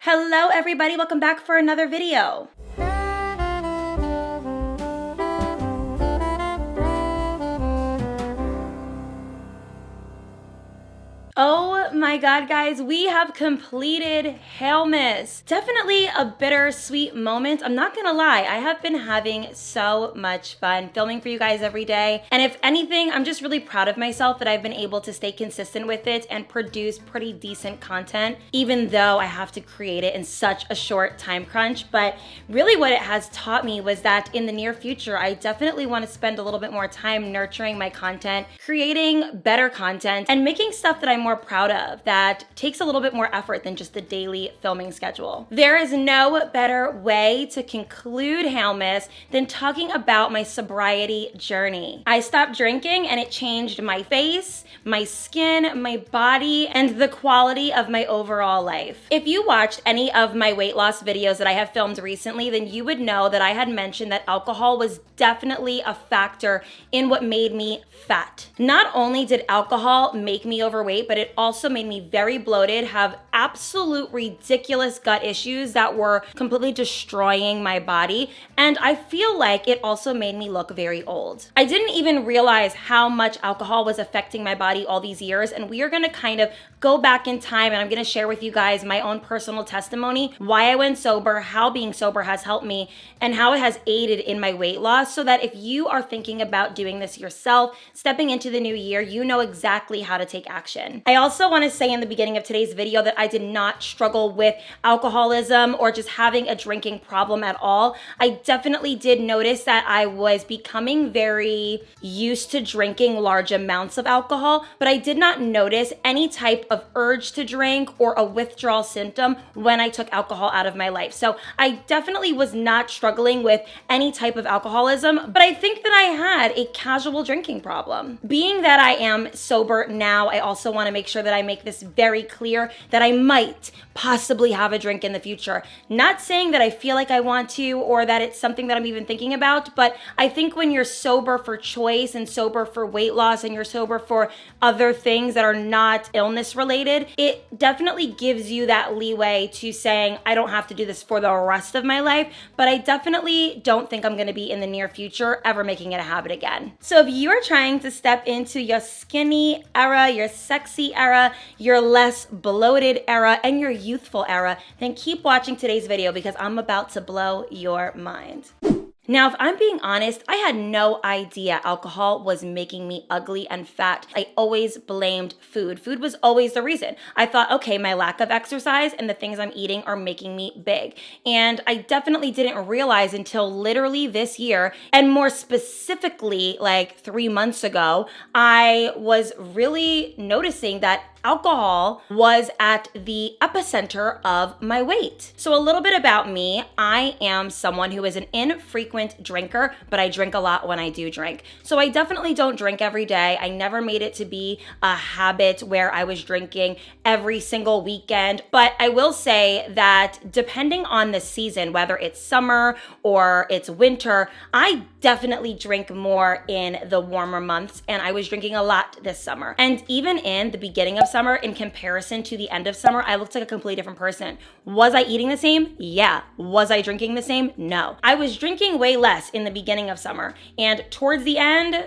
Hello everybody, welcome back for another video. Oh my God, guys, we have completed Hailmas. Definitely a bittersweet moment. I'm not gonna lie, I have been having so much fun filming for you guys every day. And if anything, I'm just really proud of myself that I've been able to stay consistent with it and produce pretty decent content, even though I have to create it in such a short time crunch. But really what it has taught me was that in the near future, I definitely want to spend a little bit more time nurturing my content, creating better content, and making stuff that I'm more proud of that takes a little bit more effort than just the daily filming schedule. There is no better way to conclude Hailmas than talking about my sobriety journey. I stopped drinking and it changed my face, my skin, my body, and the quality of my overall life. If you watched any of my weight loss videos that I have filmed recently, then you would know that I had mentioned that alcohol was definitely a factor in what made me fat. Not only did alcohol make me overweight, but it also made me very bloated, have absolute ridiculous gut issues that were completely destroying my body. And I feel like it also made me look very old. I didn't even realize how much alcohol was affecting my body all these years. And we are gonna kind of go back in time and I'm gonna share with you guys my own personal testimony, why I went sober, how being sober has helped me, and how it has aided in my weight loss, so that if you are thinking about doing this yourself, stepping into the new year, you know exactly how to take action. I also want to say in the beginning of today's video that I did not struggle with alcoholism or just having a drinking problem at all. I definitely did notice that I was becoming very used to drinking large amounts of alcohol, but I did not notice any type of urge to drink or a withdrawal symptom when I took alcohol out of my life. So I definitely was not struggling with any type of alcoholism, but I think that I had a casual drinking problem. Being that I am sober now, I also want to make sure that I make this very clear that I might possibly have a drink in the future. Not saying that I feel like I want to or that it's something that I'm even thinking about, but I think when you're sober for choice and sober for weight loss and you're sober for other things that are not illness related, it definitely gives you that leeway to saying, I don't have to do this for the rest of my life, but I definitely don't think I'm going to be in the near future ever making it a habit again. So if you're trying to step into your skinny era, your sexy era, your less bloated era, and your youthful era, then keep watching today's video because I'm about to blow your mind. Now, if I'm being honest, I had no idea alcohol was making me ugly and fat. I always blamed food. Food was always the reason. I thought, okay, my lack of exercise and the things I'm eating are making me big. And I definitely didn't realize until literally this year, and more specifically like 3 months ago, I was really noticing that alcohol was at the epicenter of my weight. So a little bit about me, I am someone who is an infrequent drinker, but I drink a lot when I do drink. So I definitely don't drink every day. I never made it to be a habit where I was drinking every single weekend. But I will say that depending on the season, whether it's summer or it's winter, I definitely drink more in the warmer months. And I was drinking a lot this summer. And even in the beginning of summer, in comparison to the end of summer, I looked like a completely different person. Was I eating the same? Yeah. Was I drinking the same? No. I was drinking way less in the beginning of summer, and towards the end,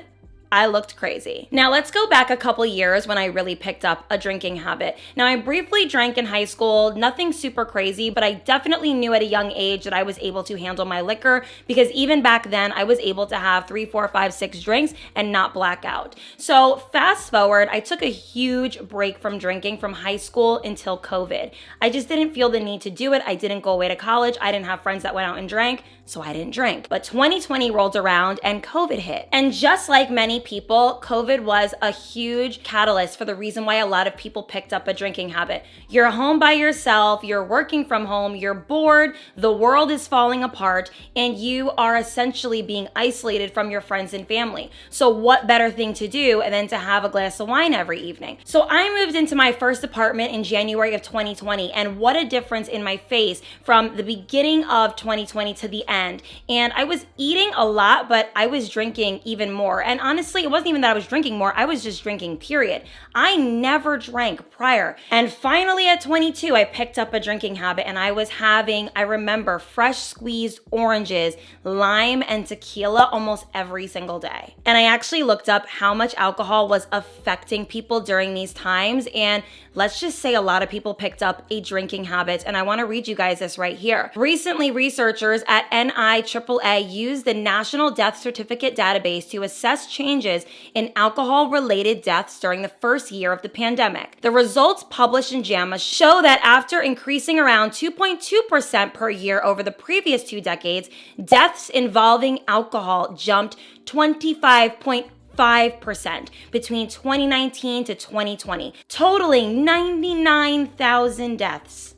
I looked crazy. Now let's go back a couple years when I really picked up a drinking habit. Now I briefly drank in high school, nothing super crazy, but I definitely knew at a young age that I was able to handle my liquor because even back then I was able to have 3, 4, 5, 6 drinks and not black out. So fast forward, I took a huge break from drinking from high school until COVID. I just didn't feel the need to do it. I didn't go away to college. I didn't have friends that went out and drank, so I didn't drink. But 2020 rolled around and COVID hit. And just like many people, COVID was a huge catalyst for the reason why a lot of people picked up a drinking habit. You're home by yourself, you're working from home, you're bored, the world is falling apart, and you are essentially being isolated from your friends and family. So what better thing to do than to have a glass of wine every evening? So I moved into my first apartment in January of 2020, and what a difference in my face from the beginning of 2020 to the end. And I was eating a lot, but I was drinking even more. And honestly, honestly, it wasn't even that I was drinking more. I was just drinking, period. I never drank prior. And finally at 22, I picked up a drinking habit, and I was having, I remember, fresh squeezed oranges, lime, and tequila almost every single day. And I actually looked up how much alcohol was affecting people during these times. And let's just say a lot of people picked up a drinking habit. And I want to read you guys this right here. Recently, researchers at NIAAA used the National Death Certificate Database to assess changes in alcohol-related deaths during the first year of the pandemic. The results published in JAMA show that after increasing around 2.2% per year over the previous 2 decades, deaths involving alcohol jumped 25.5% between 2019 to 2020, totaling 99,000 deaths.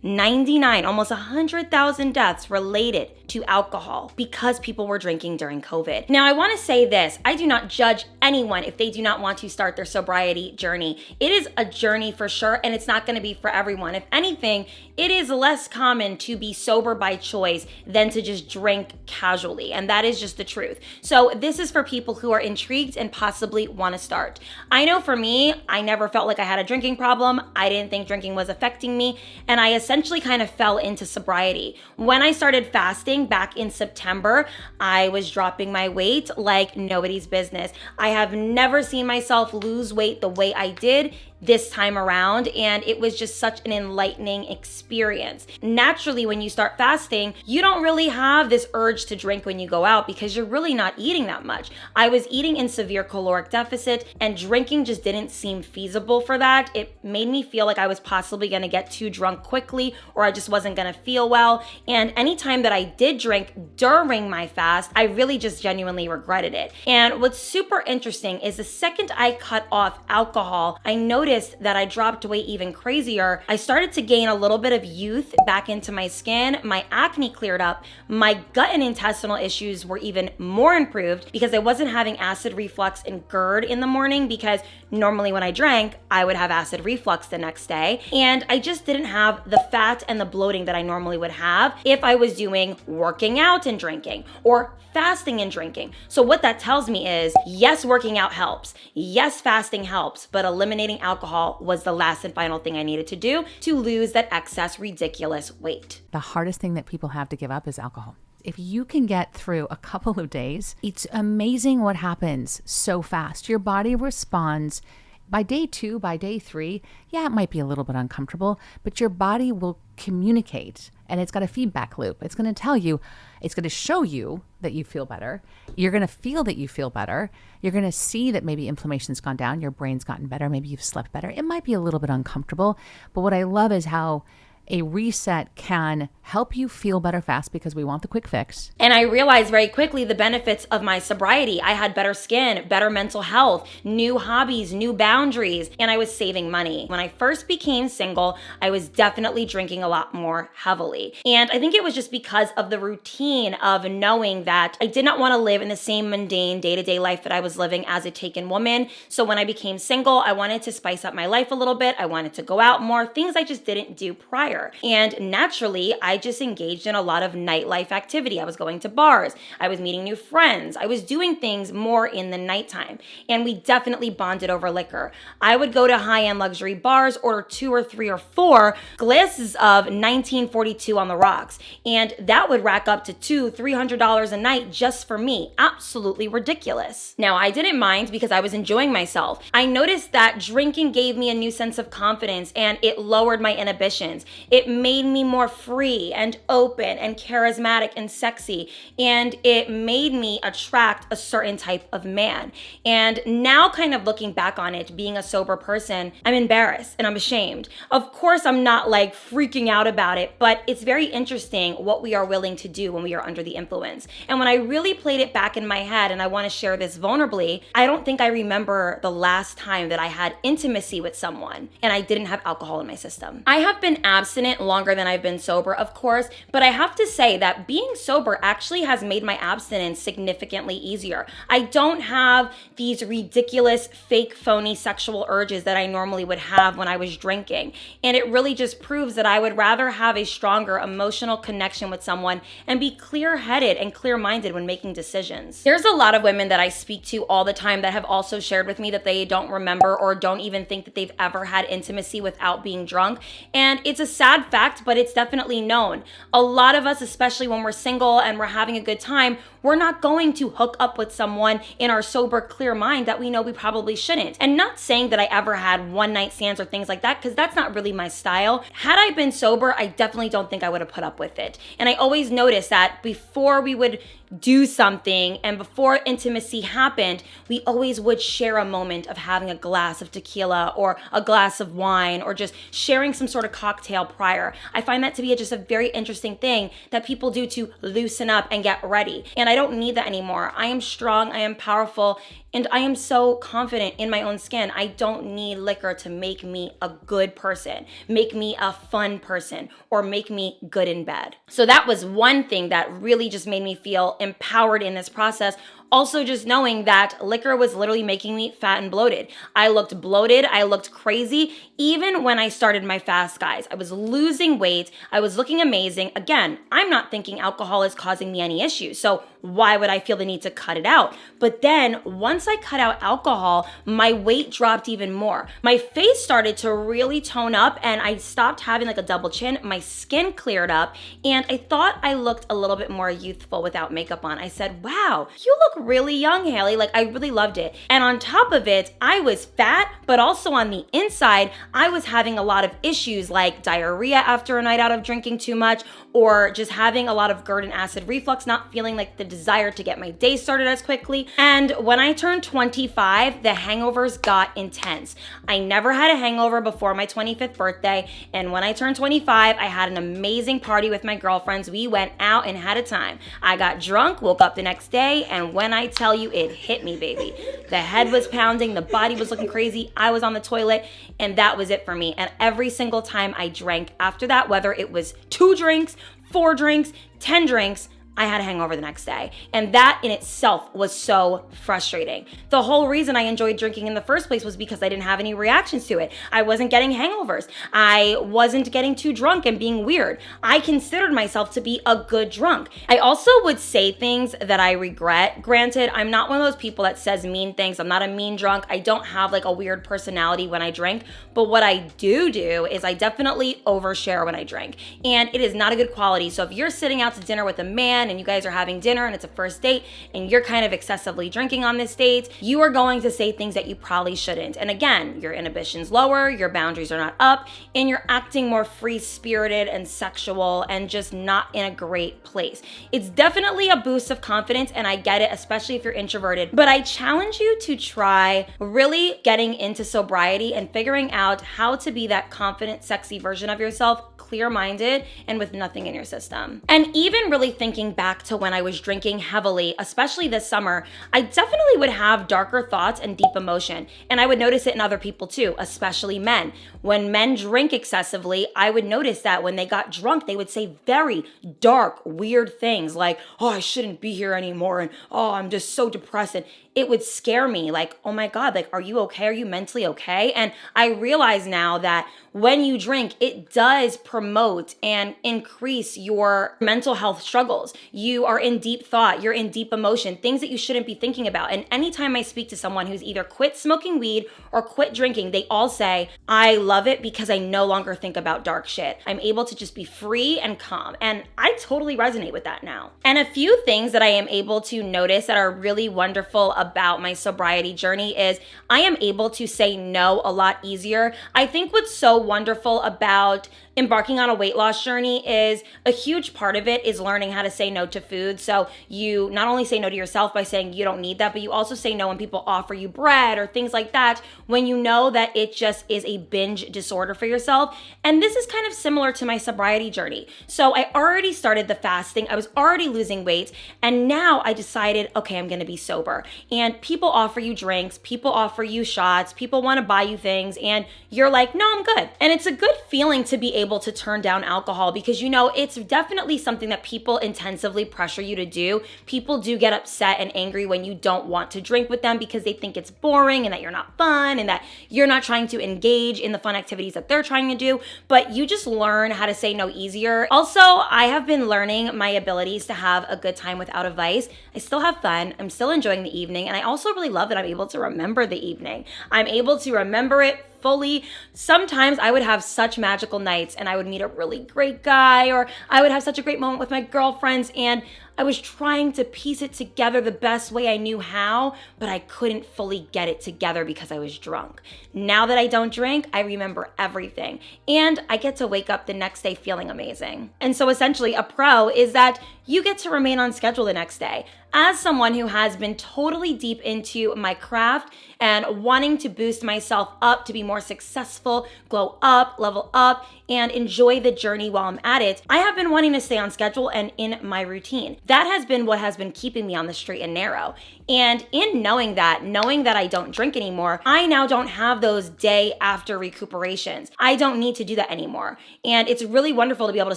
99, almost 100,000 deaths related to alcohol because people were drinking during COVID. Now, I want to say this. I do not judge anyone if they do not want to start their sobriety journey. It is a journey for sure, and it's not going to be for everyone. If anything, it is less common to be sober by choice than to just drink casually, and that is just the truth. So this is for people who are intrigued and possibly want to start. I know for me, I never felt like I had a drinking problem. I didn't think drinking was affecting me, and I essentially kind of fell into sobriety. When I started fasting back in September, I was dropping my weight like nobody's business. I have never seen myself lose weight the way I did this time around, and it was just such an enlightening experience. Naturally, when you start fasting, you don't really have this urge to drink when you go out because you're really not eating that much. I was eating in severe caloric deficit, and drinking just didn't seem feasible for that. It made me feel like I was possibly gonna get too drunk quickly, or I just wasn't gonna feel well. And anytime that I did drink during my fast, I really just genuinely regretted it. And what's super interesting is the second I cut off alcohol, I noticed that I dropped weight even crazier. I started to gain a little bit of youth back into my skin. My acne cleared up. My gut and intestinal issues were even more improved because I wasn't having acid reflux and GERD in the morning, because normally when I drank, I would have acid reflux the next day. And I just didn't have the fat and the bloating that I normally would have if I was doing working out and drinking or fasting and drinking. So what that tells me is, yes, working out helps. Yes, fasting helps, but eliminating alcohol was the last and final thing I needed to do to lose that excess ridiculous weight. The hardest thing that people have to give up is alcohol. If you can get through a couple of days, it's amazing what happens so fast. Your body responds. By day 2, by day 3, yeah, it might be a little bit uncomfortable, but your body will communicate, and it's got a feedback loop. It's going to tell you, it's going to show you that you feel better. You're going to feel that you feel better. You're going to see that maybe inflammation's gone down, your brain's gotten better, maybe you've slept better. It might be a little bit uncomfortable, but what I love is how a reset can help you feel better fast, because we want the quick fix. And I realized very quickly the benefits of my sobriety. I had better skin, better mental health, new hobbies, new boundaries, and I was saving money. When I first became single, I was definitely drinking a lot more heavily. And I think it was just because of the routine of knowing that I did not want to live in the same mundane day-to-day life that I was living as a taken woman. So when I became single, I wanted to spice up my life a little bit. I wanted to go out more, things I just didn't do prior. And naturally, I just engaged in a lot of nightlife activity. I was going to bars. I was meeting new friends. I was doing things more in the nighttime. And we definitely bonded over liquor. I would go to high-end luxury bars, order 2 or 3 or 4 glasses of 1942 on the rocks. And that would rack up to $200-$300 a night just for me. Absolutely ridiculous. Now, I didn't mind because I was enjoying myself. I noticed that drinking gave me a new sense of confidence, and it lowered my inhibitions. It made me more free and open and charismatic and sexy, and it made me attract a certain type of man. And now, kind of looking back on it, being a sober person, I'm embarrassed and I'm ashamed. Of course, I'm not like freaking out about it, but it's very interesting what we are willing to do when we are under the influence. And when I really played it back in my head, and I want to share this vulnerably, I don't think I remember the last time that I had intimacy with someone and I didn't have alcohol in my system. I have been abstinent abstinent longer than I've been sober, of course, but I have to say that being sober actually has made my abstinence significantly easier. I don't have these ridiculous, fake, phony sexual urges that I normally would have when I was drinking. And it really just proves that I would rather have a stronger emotional connection with someone and be clear-headed and clear-minded when making decisions. There's a lot of women that I speak to all the time that have also shared with me that they don't remember or don't even think that they've ever had intimacy without being drunk. And it's a sad fact, but it's definitely known. A lot of us, especially when we're single and we're having a good time, we're not going to hook up with someone in our sober, clear mind that we know we probably shouldn't. And not saying that I ever had one night stands or things like that, because that's not really my style. Had I been sober, I definitely don't think I would have put up with it. And I always noticed that before we would do something and before intimacy happened, we always would share a moment of having a glass of tequila or a glass of wine or just sharing some sort of cocktail prior. I find that to be just a very interesting thing that people do to loosen up and get ready. And I don't need that anymore. I am strong, I am powerful, and I am so confident in my own skin. I don't need liquor to make me a good person, make me a fun person, or make me good in bed. So that was one thing that really just made me feel empowered in this process. Also, just knowing that liquor was literally making me fat and bloated. I looked bloated. I looked crazy. Even when I started my fast, guys, I was losing weight. I was looking amazing. Again, I'm not thinking alcohol is causing me any issues. So why would I feel the need to cut it out? But then once I cut out alcohol, my weight dropped even more. My face started to really tone up and I stopped having like a double chin. My skin cleared up and I thought I looked a little bit more youthful without makeup on. I said, wow, you look really young, Haley. Like, I really loved it. And on top of it, I was fat, but also on the inside, I was having a lot of issues like diarrhea after a night out of drinking too much, or just having a lot of GERD and acid reflux, not feeling like the desire to get my day started as quickly. And when I turned 25, the hangovers got intense. I never had a hangover before my 25th birthday. And when I turned 25, I had an amazing party with my girlfriends. We went out and had a time. I got drunk, woke up the next day, and when I tell you, it hit me, baby. The head was pounding, the body was looking crazy, I was on the toilet, and that was it for me. And every single time I drank after that, whether it was 2 drinks, 4 drinks, 10 drinks, I had a hangover the next day. And that in itself was so frustrating. The whole reason I enjoyed drinking in the first place was because I didn't have any reactions to it. I wasn't getting hangovers. I wasn't getting too drunk and being weird. I considered myself to be a good drunk. I also would say things that I regret. Granted, I'm not one of those people that says mean things. I'm not a mean drunk. I don't have like a weird personality when I drink. But what I do is I definitely overshare when I drink. And it is not a good quality. So if you're sitting out to dinner with a man and you guys are having dinner and it's a first date and you're kind of excessively drinking on this date, you are going to say things that you probably shouldn't. And again, your inhibition's lower, your boundaries are not up, and you're acting more free-spirited and sexual and just not in a great place. It's definitely a boost of confidence, and I get it, especially if you're introverted. But I challenge you to try really getting into sobriety and figuring out how to be that confident, sexy version of yourself, clear-minded, and with nothing in your system. And even really thinking back to when I was drinking heavily, especially this summer, I definitely would have darker thoughts and deep emotion. And I would notice it in other people too, especially men. When men drink excessively, I would notice that when they got drunk, they would say very dark, weird things like, oh, I shouldn't be here anymore, and oh, I'm just so depressed. And it would scare me like, oh my God, like, are you okay? Are you mentally okay? And I realize now that when you drink, it does promote and increase your mental health struggles. You are in deep thought, you're in deep emotion, things that you shouldn't be thinking about. And anytime I speak to someone who's either quit smoking weed or quit drinking, they all say, I love it because I no longer think about dark shit. I'm able to just be free and calm. And I totally resonate with that now. And a few things that I am able to notice that are really wonderful about my sobriety journey is I am able to say no a lot easier. I think what's so wonderful about embarking on a weight loss journey is a huge part of it is learning how to say no to food. So you not only say no to yourself by saying you don't need that, but you also say no when people offer you bread or things like that, when you know that it just is a binge disorder for yourself. And this is kind of similar to my sobriety journey. So I already started the fasting. I was already losing weight. And now I decided, okay, I'm going to be sober. And people offer you drinks, people offer you shots, people want to buy you things, and you're like, no, I'm good. And it's a good feeling to be able able to turn down alcohol because, it's definitely something that people intensively pressure you to do. People do get upset and angry when you don't want to drink with them because they think it's boring and that you're not fun and that you're not trying to engage in the fun activities that they're trying to do, but you just learn how to say no easier. Also, I have been learning my abilities to have a good time without a vice. I still have fun. I'm still enjoying the evening. And I also really love that I'm able to remember the evening. I'm able to remember it fully. Sometimes I would have such magical nights and I would meet a really great guy, or I would have such a great moment with my girlfriends, and I was trying to piece it together the best way I knew how, but I couldn't fully get it together because I was drunk. Now that I don't drink, I remember everything, and I get to wake up the next day feeling amazing. And so essentially a pro is that you get to remain on schedule the next day. As someone who has been totally deep into my craft and wanting to boost myself up to be more successful, glow up, level up, and enjoy the journey while I'm at it, I have been wanting to stay on schedule and in my routine. That has been what has been keeping me on the straight and narrow. And in knowing that I don't drink anymore, I now don't have those day after recuperations. I don't need to do that anymore. And it's really wonderful to be able to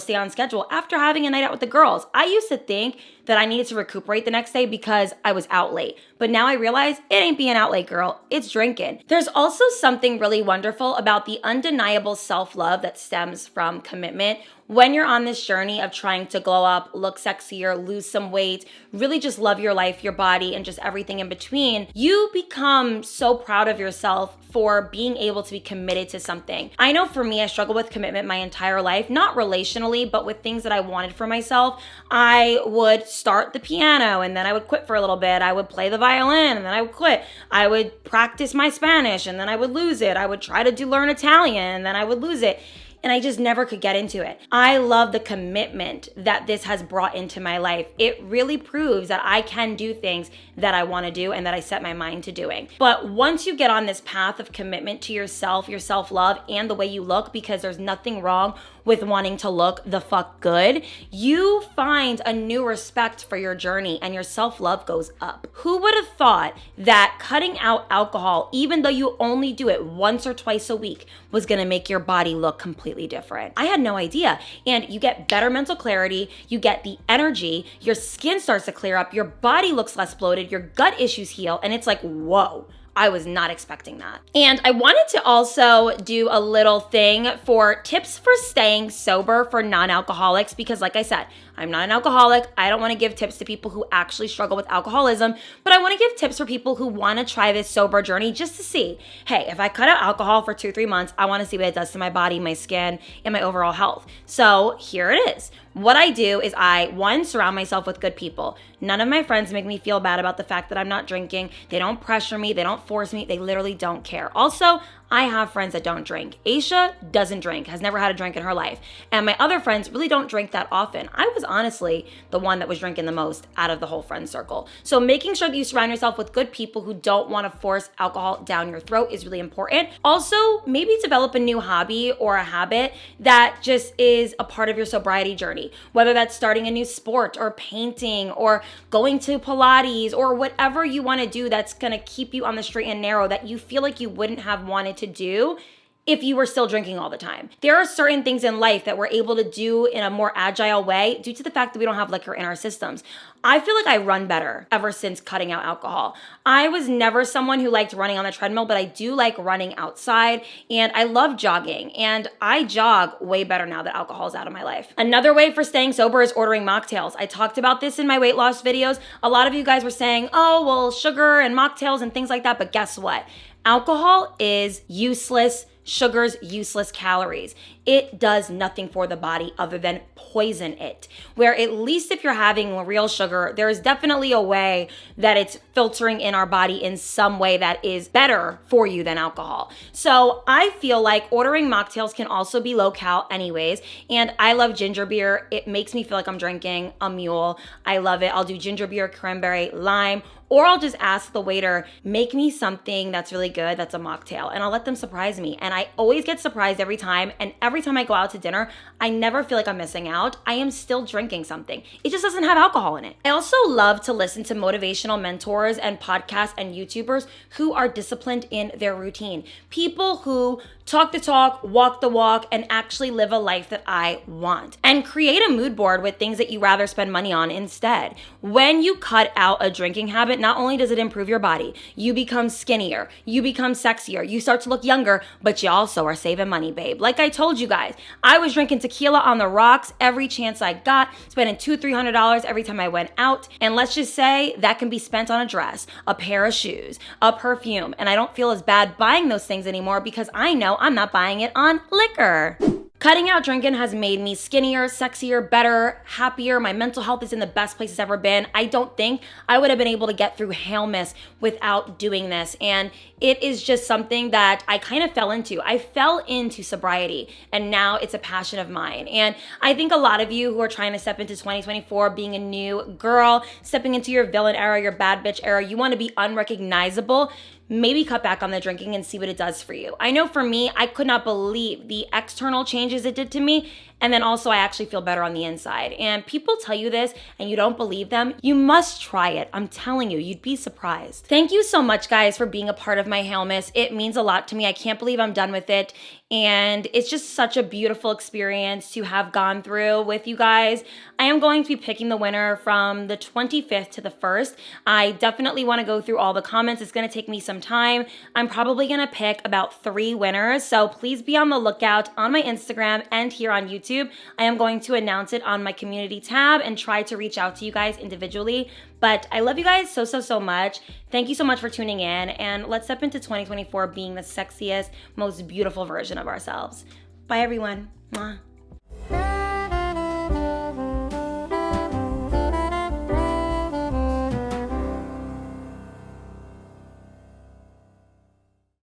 stay on schedule after having a night out with the girls. I used to think that I needed to recuperate the next day because I was out late. But now I realize it ain't being out late, girl. It's drinking. There's also something really wonderful about the undeniable self-love that stems from commitment. When you're on this journey of trying to glow up, look sexier, lose some weight, really just love your life, your body, and just everything in between, you become so proud of yourself for being able to be committed to something. I know for me, I struggled with commitment my entire life, not relationally, but with things that I wanted for myself. I would start the piano and then I would quit for a little bit. I would play the violin and then I would quit. I would practice my Spanish and then I would lose it. I would try to learn Italian and then I would lose it. And I just never could get into it. I love the commitment that this has brought into my life. It really proves that I can do things that I want to do and that I set my mind to doing. But once you get on this path of commitment to yourself, your self-love, and the way you look, because there's nothing wrong with wanting to look the fuck good, you find a new respect for your journey and your self-love goes up. Who would have thought that cutting out alcohol, even though you only do it once or twice a week, was gonna make your body look completely different? I had no idea. And you get better mental clarity, you get the energy, your skin starts to clear up, your body looks less bloated, your gut issues heal, and it's like, whoa. I was not expecting that. And I wanted to also do a little thing for tips for staying sober for non-alcoholics because like I said, I'm not an alcoholic. I don't want to give tips to people who actually struggle with alcoholism, but I want to give tips for people who want to try this sober journey just to see, hey, if I cut out alcohol for 2-3 months, I want to see what it does to my body, my skin, and my overall health. So here it is. What I do is one, surround myself with good people. None of my friends make me feel bad about the fact that I'm not drinking. They don't pressure me. They don't force me. They literally don't care. Also, I have friends that don't drink. Aisha doesn't drink, has never had a drink in her life. And my other friends really don't drink that often. I was honestly the one that was drinking the most out of the whole friend circle. So making sure that you surround yourself with good people who don't want to force alcohol down your throat is really important. Also, maybe develop a new hobby or a habit that just is a part of your sobriety journey. Whether that's starting a new sport or painting or going to Pilates or whatever you want to do that's going to keep you on the straight and narrow that you feel like you wouldn't have wanted to do if you were still drinking all the time. There are certain things in life that we're able to do in a more agile way due to the fact that we don't have liquor in our systems. I feel like I run better ever since cutting out alcohol. I was never someone who liked running on the treadmill, but I do like running outside and I love jogging and I jog way better now that alcohol is out of my life. Another way for staying sober is ordering mocktails. I talked about this in my weight loss videos. A lot of you guys were saying, oh, well, sugar and mocktails and things like that, but guess what? Alcohol is useless. Sugar's useless calories. It does nothing for the body other than poison it. Where at least if you're having real sugar, there is definitely a way that it's filtering in our body in some way that is better for you than alcohol. So I feel like ordering mocktails can also be low cal anyways. And I love ginger beer. It makes me feel like I'm drinking a mule. I love it. I'll do ginger beer, cranberry, lime, Or I'll just ask the waiter, make me something that's really good, that's a mocktail, and I'll let them surprise me. And I always get surprised every time. And every time I go out to dinner, I never feel like I'm missing out. I am still drinking something. It just doesn't have alcohol in it. I also love to listen to motivational mentors and podcasts and YouTubers who are disciplined in their routine. People who talk the talk, walk the walk, and actually live a life that I want. And create a mood board with things that you rather spend money on instead. When you cut out a drinking habit, not only does it improve your body, you become skinnier, you become sexier, you start to look younger, but you also are saving money, babe. Like I told you guys, I was drinking tequila on the rocks every chance I got, spending $200-$300 every time I went out. And let's just say that can be spent on a dress, a pair of shoes, a perfume. And I don't feel as bad buying those things anymore because I know I'm not buying it on liquor. Cutting out drinking has made me skinnier, sexier, better, happier. My mental health is in the best place it's ever been. I don't think I would have been able to get through Hail Miss without doing this. And it is just something that I kind of fell into. I fell into sobriety, and now it's a passion of mine. And I think a lot of you who are trying to step into 2024 being a new girl, stepping into your villain era, your bad bitch era, you want to be unrecognizable, maybe cut back on the drinking and see what it does for you. I know for me, I could not believe the external changes it did to me. And then also I actually feel better on the inside. And people tell you this and you don't believe them. You must try it. I'm telling you, you'd be surprised. Thank you so much, guys, for being a part of my Hail Miss. It means a lot to me. I can't believe I'm done with it. And it's just such a beautiful experience to have gone through with you guys. I am going to be picking the winner from the 25th to the 1st. I definitely want to go through all the comments. It's going to take me some time. I'm probably going to pick about 3 winners. So please be on the lookout on my Instagram and here on YouTube. I am going to announce it on my community tab and try to reach out to you guys individually. But I love you guys so much. Thank you so much for tuning in, and let's step into 2024 being the sexiest, most beautiful version of ourselves. Bye, everyone. Mwah.